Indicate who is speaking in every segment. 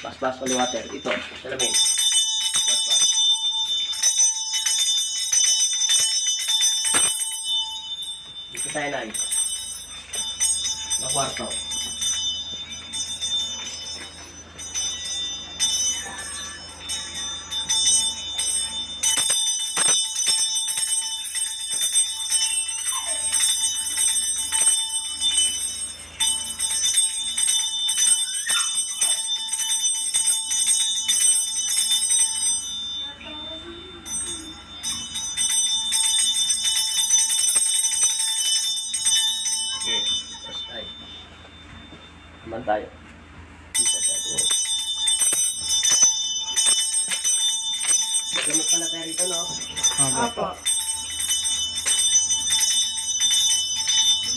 Speaker 1: Plus holy water. Ito, salamin. Plus. Dito tayo na na kwarto. Okay, tapos tayo. Naman tayo. Dito tayo. Magamot pala tayo rito, no?
Speaker 2: Opo.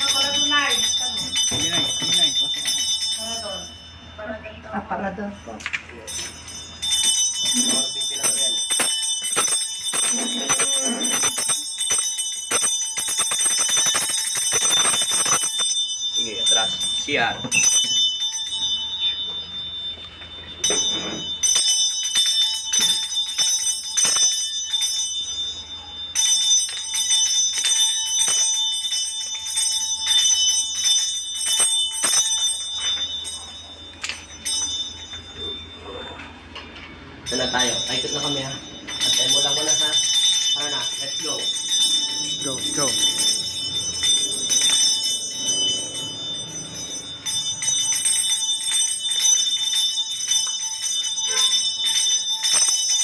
Speaker 3: Para doon na eh.
Speaker 2: Pasok na.
Speaker 3: Para doon. Para dito.
Speaker 2: Para doon po.
Speaker 1: Mga 20 lang yan. Sige, atras. CR. Ito na tayo. Paikot na kami ha. Antay mo lang muna ha. Tara na. Let's go.
Speaker 2: Let's go.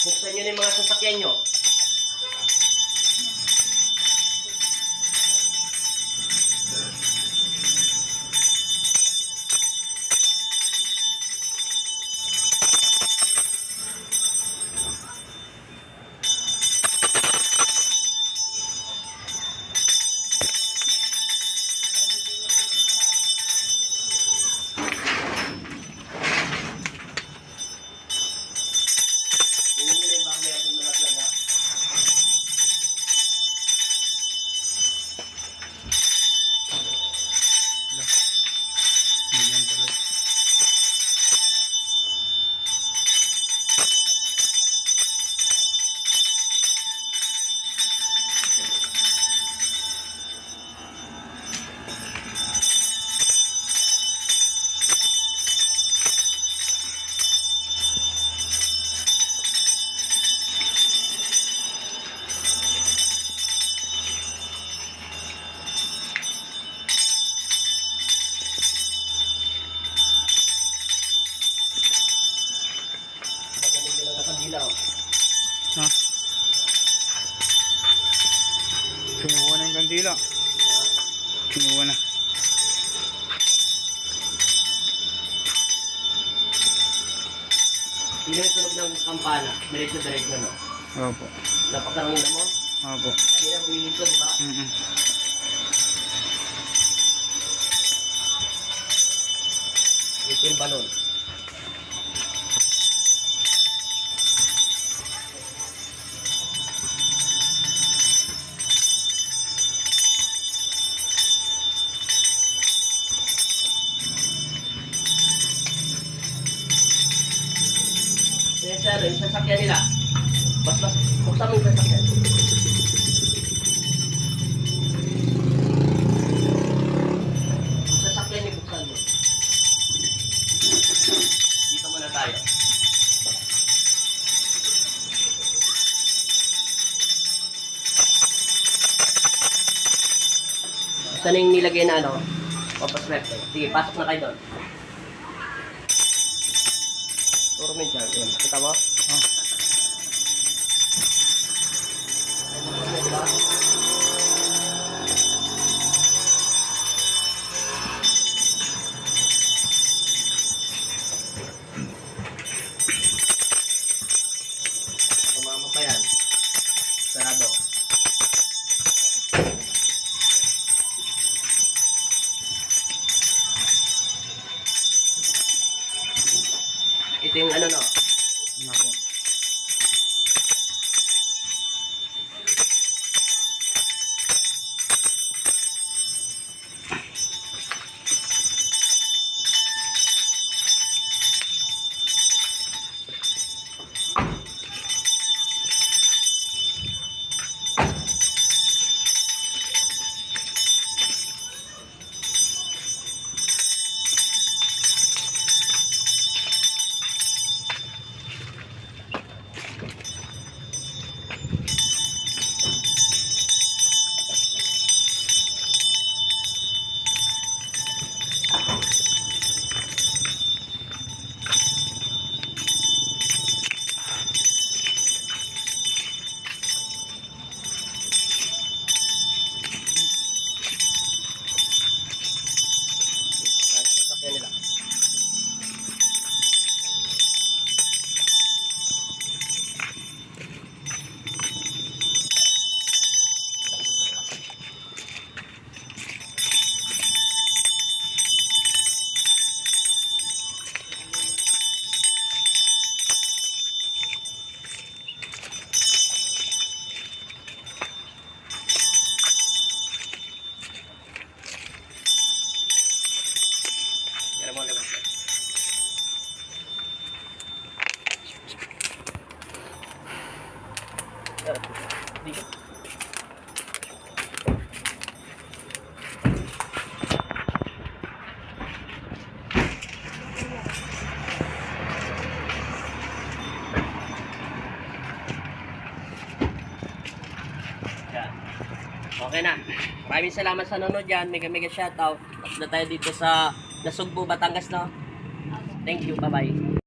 Speaker 1: Buksan nyo na yung mga sasakyan nyo. Yun yung may baka may akong malaglag ha.
Speaker 2: Ganyan pala.
Speaker 1: Magaling ka lang nakabila oh.
Speaker 2: Ha? Kinuha na yung kandila. Kinuha na.
Speaker 1: Sino yung tunog ng kampana? Diretso no?
Speaker 2: Opo.
Speaker 1: Napakaramdam mo?
Speaker 2: Opo.
Speaker 1: Kanina humingin ko, di ba? Ito yung balon. Sir, yung sasakyan nila. Bas, buksan mo yung sasakyan. Sasakyan yung buksan mo. Dito muna tayo. Saan yung nilagay na ano? Papaswerte. Sige, pasok na kayo doon. Turo mo yung chart. Yan. Kita mo?
Speaker 2: Oh.
Speaker 1: Diba? Tumama pa yan. Sarado. Ito yung ano no?
Speaker 2: Opo.
Speaker 1: Dito. Yan. Okay na. Maraming salamat sa nanonood dyan. Mega mega shoutout. Tapos na tayo dito sa Nasugbu, Batangas, no? Thank you. Bye-bye.